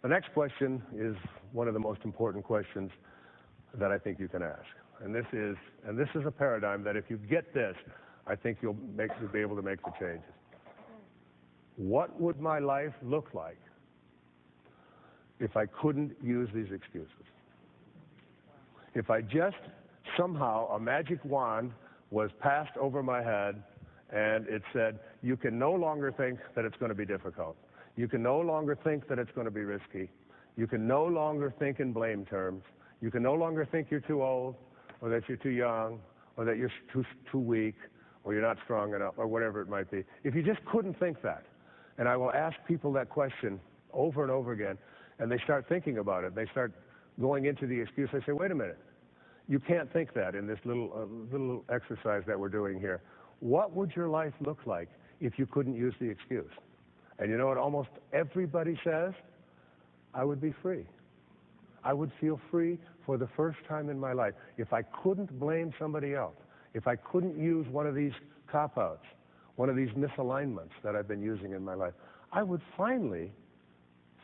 The next question is one of the most important questions that I think you can ask. And this is a paradigm that if you get this, I think you'll be able to make the changes. What would my life look like if I couldn't use these excuses? If I just somehow, a magic wand was passed over my head and it said, you can no longer think that it's going to be difficult. You can no longer think that it's going to be risky. You can no longer think in blame terms. You can no longer think you're too old, or that you're too young, or that you're too weak, or you're not strong enough, or whatever it might be. If you just couldn't think that, and I will ask people that question over and over again, and they start thinking about it, they start going into the excuse, I say, wait a minute, you can't think that in this little exercise that we're doing here. What would your life look like if you couldn't use the excuse? And you know what almost everybody says? I would be free. I would feel free for the first time in my life. If I couldn't blame somebody else, if I couldn't use one of these cop-outs, one of these misalignments that I've been using in my life, I would finally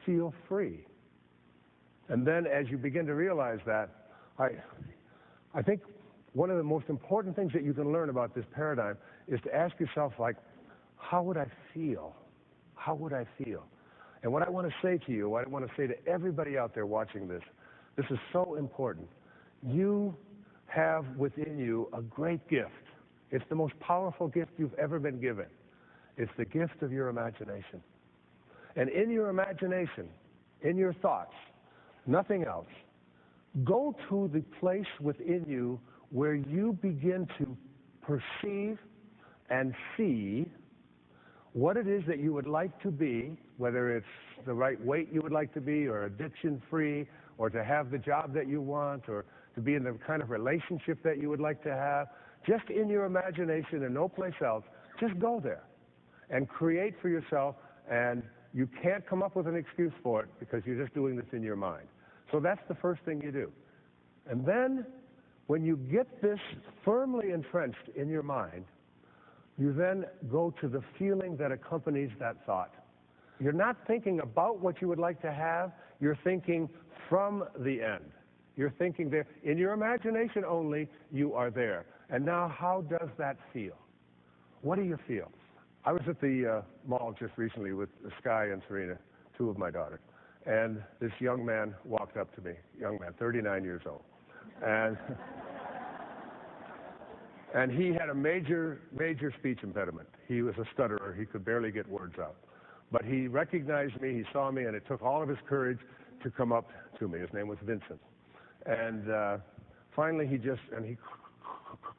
feel free. And then as you begin to realize that, I think one of the most important things that you can learn about this paradigm is to ask yourself, like, how would I feel? How would I feel? And what I want to say to you, what I want to say to everybody out there watching this, this is so important. You have within you a great gift. It's the most powerful gift you've ever been given. It's the gift of your imagination. And in your imagination, in your thoughts, nothing else, go to the place within you where you begin to perceive and see what it is that you would like to be, whether it's the right weight you would like to be, or addiction-free, or to have the job that you want, or to be in the kind of relationship that you would like to have. Just in your imagination and no place else, just go there and create for yourself, and you can't come up with an excuse for it because you're just doing this in your mind. So that's the first thing you do. And then when you get this firmly entrenched in your mind, you then go to the feeling that accompanies that thought. You're not thinking about what you would like to have, you're thinking from the end. You're thinking there. In your imagination only, you are there. And now how does that feel? What do you feel? I was at the mall just recently with Sky and Serena, two of my daughters, and this young man walked up to me, young man, 39 years old. And he had a major speech impediment. He was a stutterer. He could barely get words out. But he recognized me, he saw me, and it took all of his courage to come up to me. His name was Vincent. And finally he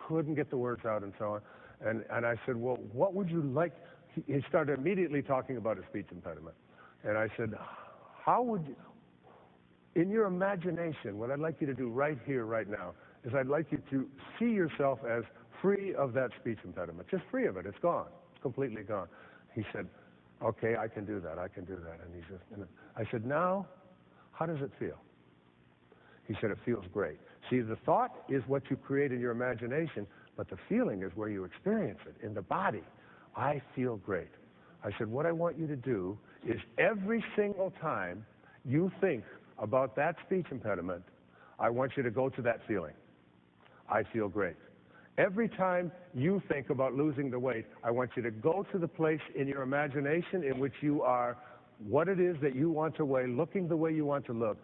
couldn't get the words out and so on. And I said, well, what would you like? He started immediately talking about his speech impediment. And I said, how would you, in your imagination, what I'd like you to do right here, right now, is I'd like you to see yourself as free of that speech impediment. Just free of it. It's gone. It's completely gone. He said, okay, I can do that. I can do that. And he said, I said, now, how does it feel? He said, it feels great. See, the thought is what you create in your imagination, but the feeling is where you experience it, in the body. I feel great. I said, what I want you to do is every single time you think about that speech impediment, I want you to go to that feeling. I feel great. Every time you think about losing the weight, I want you to go to the place in your imagination in which you are what it is that you want to weigh, looking the way you want to look.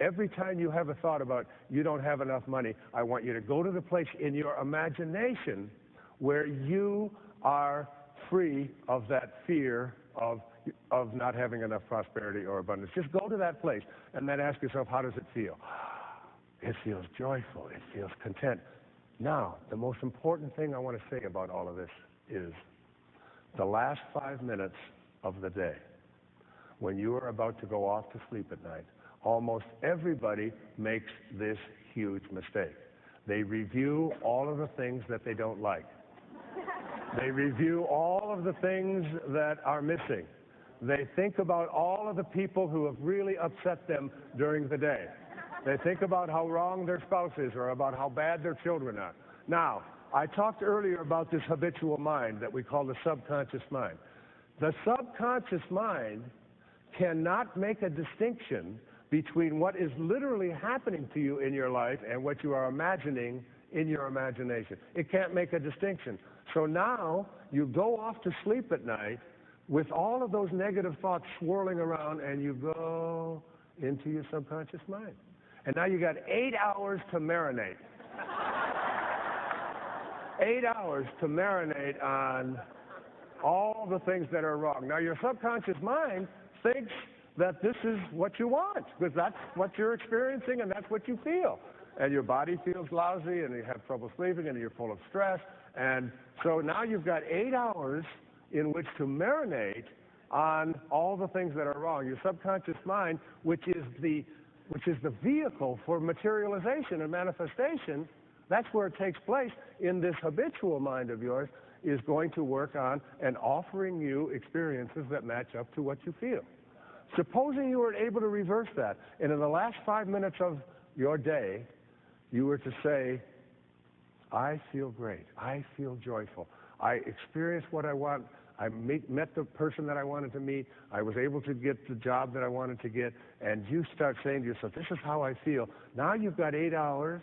Every time you have a thought about you don't have enough money, I want you to go to the place in your imagination where you are free of that fear of not having enough prosperity or abundance. Just go to that place and then ask yourself, how does it feel? It feels joyful. It feels content. Now, the most important thing I want to say about all of this is the last 5 minutes of the day, when you are about to go off to sleep at night, almost everybody makes this huge mistake. They review all of the things that they don't like. They review all of the things that are missing. They think about all of the people who have really upset them during the day. They think about how wrong their spouse is or about how bad their children are. Now, I talked earlier about this habitual mind that we call the subconscious mind. The subconscious mind cannot make a distinction between what is literally happening to you in your life and what you are imagining in your imagination. It can't make a distinction. So now you go off to sleep at night with all of those negative thoughts swirling around, and you go into your subconscious mind. And now you got 8 hours to marinate. 8 hours to marinate on all the things that are wrong. Now your subconscious mind thinks that this is what you want, because that's what you're experiencing and that's what you feel. And your body feels lousy, and you have trouble sleeping, and you're full of stress. And so now you've got 8 hours in which to marinate on all the things that are wrong. Your subconscious mind, which is the vehicle for materialization and manifestation, that's where it takes place in this habitual mind of yours, is going to work on and offering you experiences that match up to what you feel. Supposing you were able to reverse that, and in the last 5 minutes of your day, you were to say, I feel great, I feel joyful, I experienced what I want, I met the person that I wanted to meet, I was able to get the job that I wanted to get, and you start saying to yourself, this is how I feel. Now you've got 8 hours,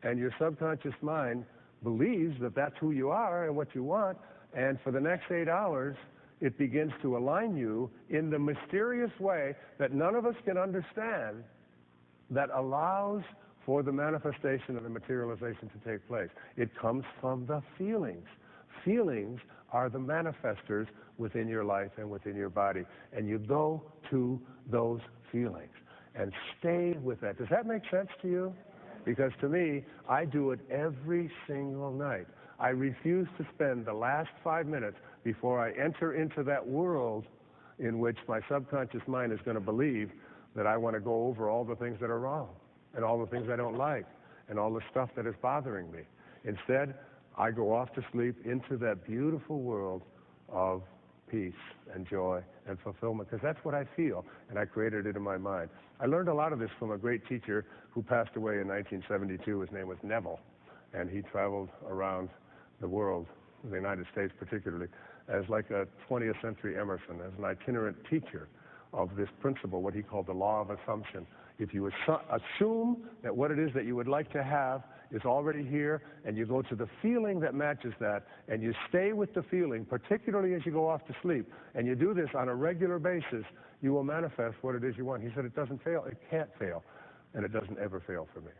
and your subconscious mind believes that that's who you are and what you want, and for the next 8 hours, it begins to align you in the mysterious way that none of us can understand, that allows for the manifestation and the materialization to take place. It comes from the feelings. Feelings are the manifestors within your life and within your body. And you go to those feelings and stay with that. Does that make sense to you? Because to me, I do it every single night. I refuse to spend the last 5 minutes before I enter into that world in which my subconscious mind is going to believe that I want to go over all the things that are wrong, and all the things I don't like, and all the stuff that is bothering me. Instead, I go off to sleep into that beautiful world of peace and joy and fulfillment, because that's what I feel, and I created it in my mind. I learned a lot of this from a great teacher who passed away in 1972. His name was Neville, and he traveled around the world, the United States particularly, as like a 20th century Emerson, as an itinerant teacher of this principle, what he called the law of assumption. If you assume that what it is that you would like to have is already here, and you go to the feeling that matches that, and you stay with the feeling, particularly as you go off to sleep, and you do this on a regular basis, you will manifest what it is you want. He said it doesn't fail, it can't fail, and it doesn't ever fail for me.